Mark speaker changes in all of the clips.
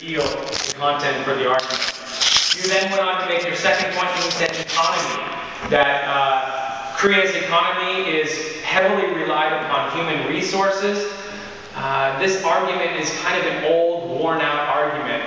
Speaker 1: reveal the content for the argument. You then went on to make your second point, and you said economy. That Korea's economy is heavily relied upon human resources. This argument is kind of an old, worn-out argument.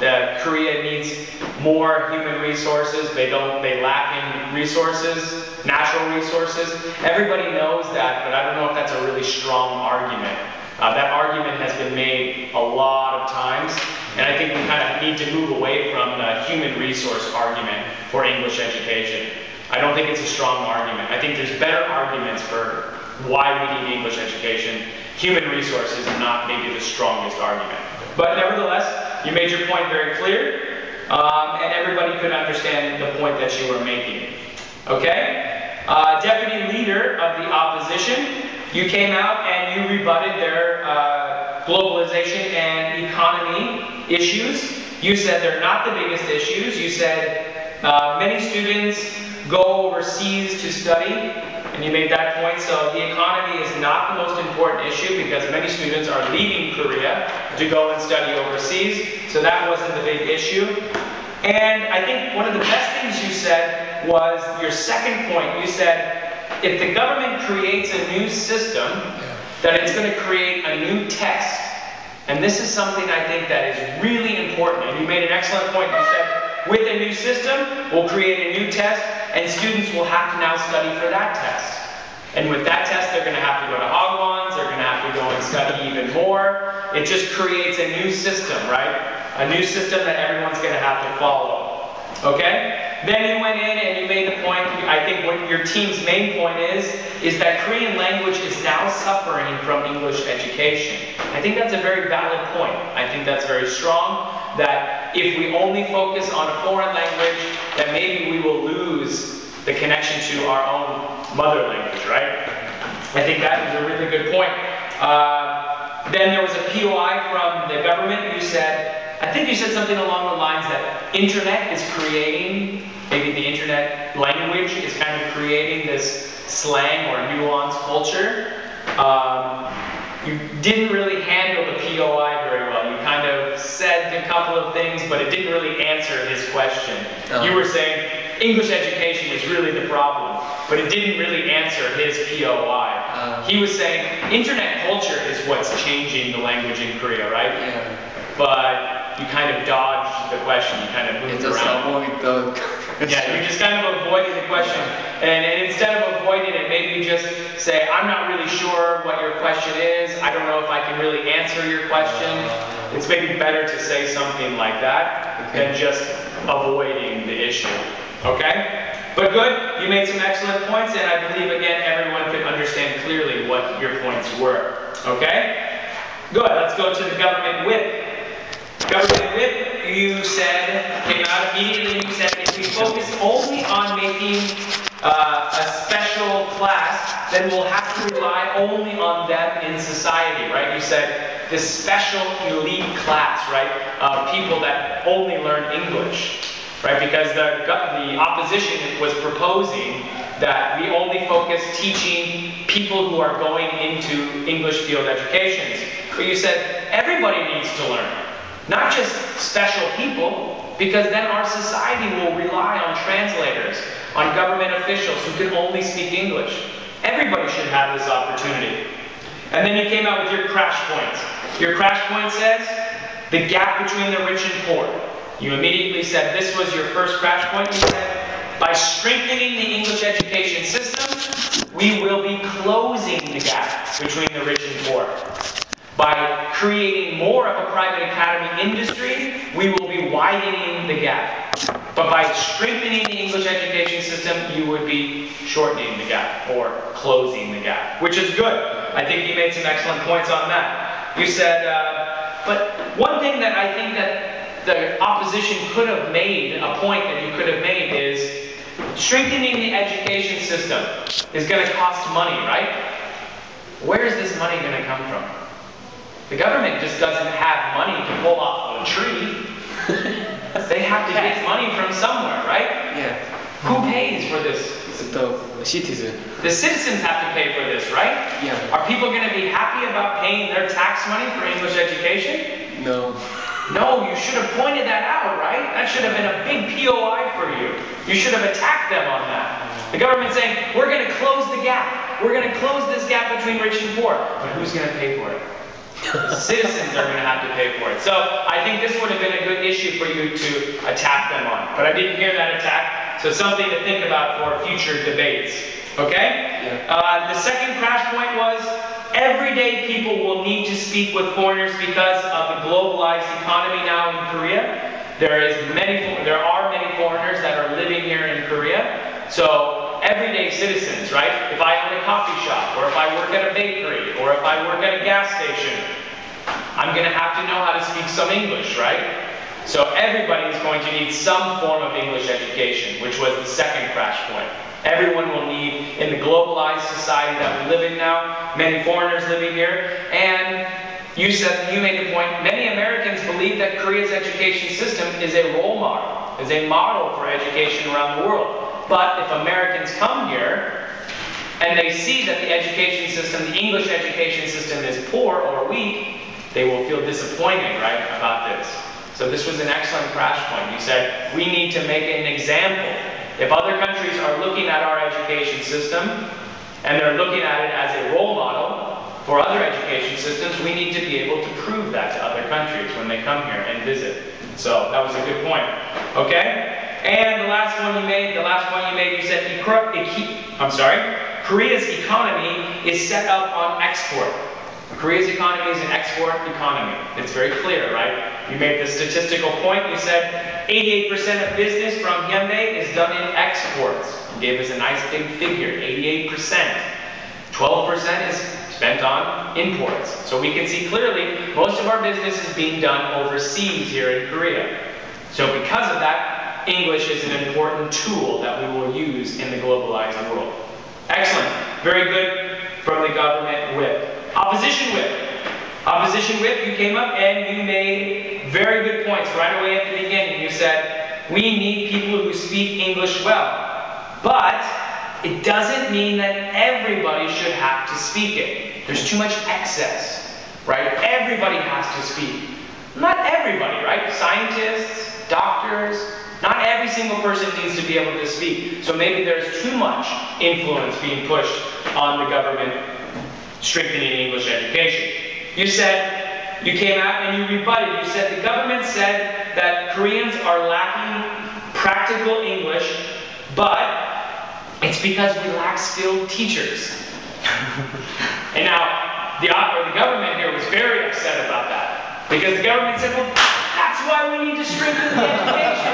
Speaker 1: That Korea needs more human resources. They lack in resources, natural resources. Everybody knows that, but I don't know if that's a really strong argument. That argument has been made a lot of times, and I think we kind of need to move away from the human resource argument for English education. I don't think it's a strong argument. I think there's better arguments for why we need English education. Human resources is not maybe the strongest argument. But nevertheless, you made your point very clear, and everybody could understand the point that you were making. Okay? Deputy Leader of the Opposition, you came out and you rebutted their globalization and economy issues. You said they're not the biggest issues. You said many students go overseas to study, and you made that point. So the economy is not the most important issue because many students are leaving Korea to go and study overseas. So that wasn't the big issue. And I think one of the best things you said was your second point. You said, if the government creates a new system, then it's going to create a new test. And this is something I think that is really important. And you made an excellent point. You said, with a new system, we'll create a new test, and students will have to now study for that test. And with that test, they're going to have to go to Hagwons, they're going to have to go and study even more. It just creates a new system, right? A new system that everyone's going to have to follow. Okay? Then you went in and you made the point, I think what your team's main point is that Korean language is now suffering from English education. I think that's a very valid point. I think that's very strong, that if we only focus on a foreign language, then maybe we will lose the connection to our own mother language, right? I think that is a really good point. Then there was a POI from the government. You said, I think you said something along the lines that internet is creating, maybe the internet language is kind of creating this slang or nuanced culture. You didn't really handle the POI very well. You kind of said a couple of things, but it didn't really answer his question. You were saying English education is really the problem, but it didn't really answer his POI. He was saying internet culture is what's changing the language in Korea, right?
Speaker 2: Yeah.
Speaker 1: But you kind of dodged the question. You kind of moved around. Yeah, you just kind of avoided the question. And instead of avoiding it, maybe you just say, I'm not really sure what your question is. I don't know if I can really answer your question. It's maybe better to say something like that than just avoiding the issue. Okay? But good, you made some excellent points, and I believe, again, everyone could understand clearly what your points were. Okay? Good, let's go to the government whip. Government whip, you said, came out immediately, you said, if we focus only on making a special class, then we'll have to rely only on them in society, right? You said this special elite class, right? People that only learn English, right? Because the opposition was proposing that we only focus teaching people who are going into English field educations. But you said everybody needs to learn. Not just special people, because then our society will rely on translators, on government officials who can only speak English. Everybody should have this opportunity. And then you came out with your crash points. Your crash point says, the gap between the rich and poor. You immediately said this was your first crash point. You said, by strengthening the English education system, we will be closing the gap between the rich and poor. By creating more of a private academy industry, we will be widening the gap. But by strengthening the English education system, you would be shortening the gap or closing the gap, which is good. I think you made some excellent points on that. You said, but one thing that I think that the opposition could have made, a point that you could have made is strengthening the education system is going to cost money, right? Where is this money going to come from? The government just doesn't have money to pull off a tree. They have to get money from somewhere, right?
Speaker 2: Yeah.
Speaker 1: Who pays for this?
Speaker 2: The citizen.
Speaker 1: The citizens have to pay for this, right?
Speaker 2: Yeah.
Speaker 1: Are people going to be happy about paying their tax money for English education?
Speaker 2: No.
Speaker 1: No, you should have pointed that out, right? That should have been a big POI for you. You should have attacked them on that. The government's saying, we're going to close the gap. We're going to close this gap between rich and poor. But who's going to pay for it? The citizens are going to have to pay for it. So I think this would have been a good issue for you to attack them on. But I didn't hear that attack, so something to think about for future debates. Okay? Yeah. The second crash point was, everyday people will need to speak with foreigners because of the globalized economy now in Korea. There are many foreigners that are living here in Korea. So everyday citizens, right? If I own a coffee shop, or if I work at a bakery, or if I work at a gas station, I'm going to have to know how to speak some English, right? So everybody is going to need some form of English education, which was the second crash point. Everyone will need, in the globalized society that we live in now, many foreigners living here, and you made the point, many Americans believe that Korea's education system is a role model, is a model for education around the world. But if Americans come here, and they see that the education system, the English education system is poor or weak, they will feel disappointed, right, about this. So this was an excellent crash point. You said, we need to make an example. If other countries are looking at our education system, and they're looking at it as a role model for other education systems, we need to be able to prove that to other countries when they come here and visit. So that was a good point. Okay? And the last one you made, you said, Korea's economy is set up on export. Korea's economy is an export economy. It's very clear, right? You made the statistical point. You said 88% of business from Hyundai is done in exports. You gave us a nice big figure, 88%. 12% is spent on imports. So we can see clearly most of our business is being done overseas here in Korea. So because of that, English is an important tool that we will use in the globalized world. Excellent. Very good from the government whip. Opposition whip. Opposition whip, you came up and you made very good points right away at the beginning. You said, we need people who speak English well. But it doesn't mean that everybody should have to speak it. There's too much excess, right? Everybody has to speak. Not everybody, right? Scientists, doctors, not every single person needs to be able to speak. So maybe there's too much influence being pushed on the government strengthening English education. You said, you came out and you rebutted. You said the government said that Koreans are lacking practical English, but it's because we lack skilled teachers. And now, the government here was very upset about that. Because the government said, well, that's why we need to strengthen the education.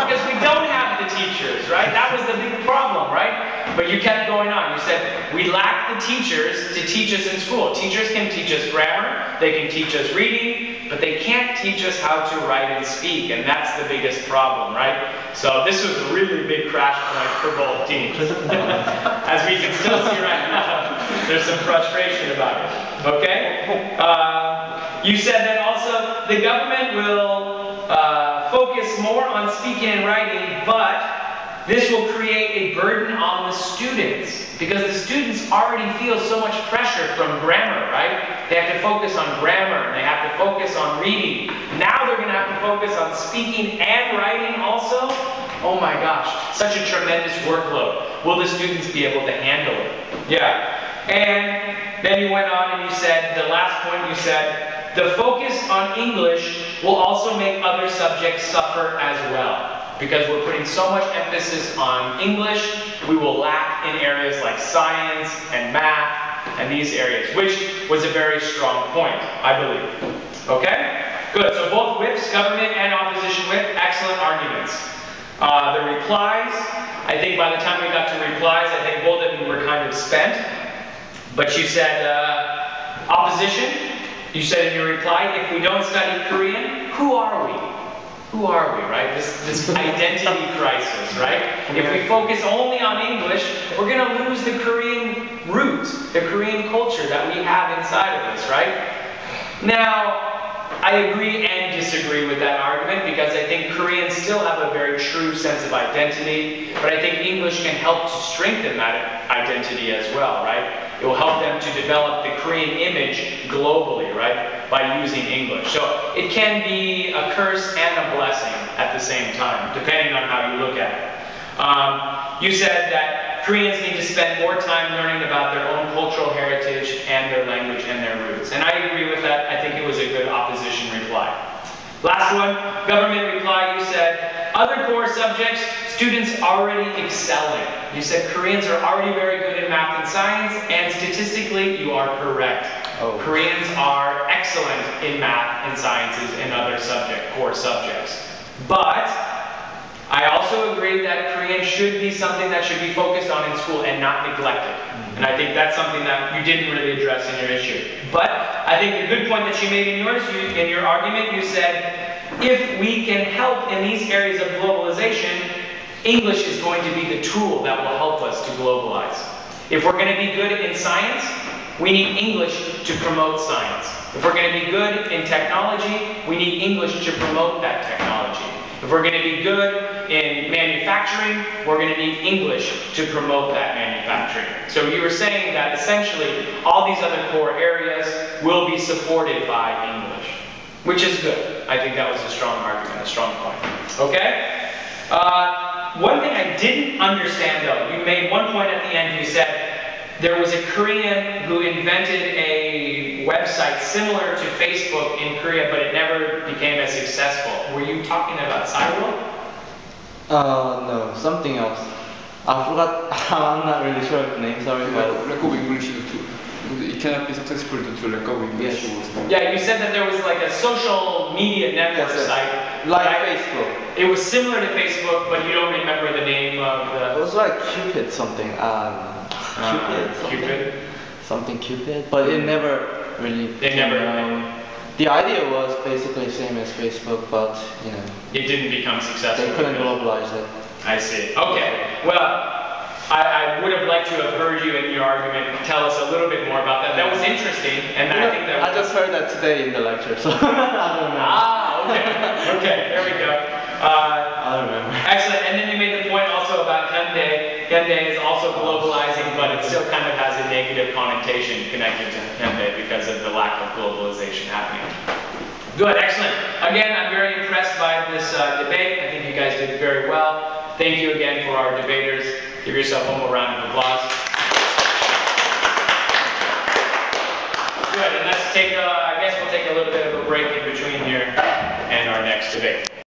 Speaker 1: Because we don't have the teachers, right? That was the big problem, right? But you kept going on. You said, we lack the teachers to teach us in school. Teachers can teach us grammar, they can teach us reading, but they can't teach us how to write and speak, and that's the biggest problem, right? So this was a really big crash point for both teams. As we can still see right now, there's some frustration about it, okay? You said that also the government will focus more on speaking and writing, but this will create a burden on the students, because the students already feel so much pressure from grammar, right? They have to focus on grammar, and they have to focus on reading. Now they're going to have to focus on speaking and writing also. Oh my gosh, such a tremendous workload. Will the students be able to handle it? Yeah. And then you went on and you said, the last point you said, the focus on English will also make other subjects suffer as well. Because we're putting so much emphasis on English, we will lack in areas like science and math and these areas, which was a very strong point, I believe. Okay? Good. So both whips, government and opposition whip, excellent arguments. The replies, I think by the time we got to replies, I think both of you were kind of spent. But you said opposition. You said in your reply, if we don't study Korean, who are we? Who are we, right? This identity crisis, right? If we focus only on English, we're going to lose the Korean root, the Korean culture that we have inside of us, right? Now, I agree and disagree with that argument, because I think Koreans still have a very true sense of identity, but I think English can help to strengthen that identity as well, right? It will help them to develop the Korean image globally, right? by using English. So it can be a curse and a blessing at the same time, depending on how you look at it. You said that Koreans need to spend more time learning about their own cultural heritage and their language and their roots. And I agree with that. I think it was a good opposition reply. Last one, government reply, you said, other core subjects, students already excelling. You said Koreans are already very good in math and science, and statistically, you are correct.
Speaker 2: Oh.
Speaker 1: Koreans are excellent in math and sciences and other core subjects. But I also agree that Korean should be something that should be focused on in school and not neglected. And I think that's something that you didn't really address in your issue. But I think the good point that you made in yours, in your argument, you said, if we can help in these areas of globalization, English is going to be the tool that will help us to globalize. If we're going to be good in science, we need English to promote science. If we're going to be good in technology, we need English to promote that technology. If we're going to be good in manufacturing, we're going to need English to promote that manufacturing. So you were saying that essentially all these other core areas will be supported by English, which is good. I think that was a strong argument, a strong point. Okay? One thing I didn't understand though, you made one point at the end, you said there was a Korean who invented a website similar to Facebook in Korea, but it never became as successful. Were you talking about Cyril?
Speaker 2: No, something else. I forgot. I'm not really sure of the name. Sorry, but
Speaker 3: Lack of English too. It cannot be successful due to lack of English.
Speaker 2: Yes.
Speaker 1: Yeah, you said that there was like a social media network site.
Speaker 2: like
Speaker 1: right?
Speaker 2: Facebook.
Speaker 1: It was similar to Facebook, but you don't remember the name of
Speaker 2: It
Speaker 1: the...
Speaker 2: was like Cupid something.
Speaker 1: Cupid?
Speaker 2: Something Cupid, but it never really.
Speaker 1: They never.
Speaker 2: The idea was basically same as Facebook, but you know.
Speaker 1: It didn't become successful.
Speaker 2: They couldn't
Speaker 1: because-
Speaker 2: globalize it.
Speaker 1: I see. Okay. Well, I would have liked to have heard you in your argument tell us a little bit more about that. That was interesting, and I think that.
Speaker 2: I just heard that today in the lecture, so I don't know.
Speaker 1: Ah, okay. Okay, there we go.
Speaker 2: I don't remember.
Speaker 1: Excellent. And then you made the point also about Hyundai. Hyundai is also globalizing, but it still kind of has a negative connotation connected to Hyundai because of the lack of globalization happening. Good, excellent. Again, I'm very impressed by this debate. I think you guys did very well. Thank you again for our debaters. Give yourself one more round of applause. Good, and let's take, I guess we'll take a little bit of a break in between here and our next debate.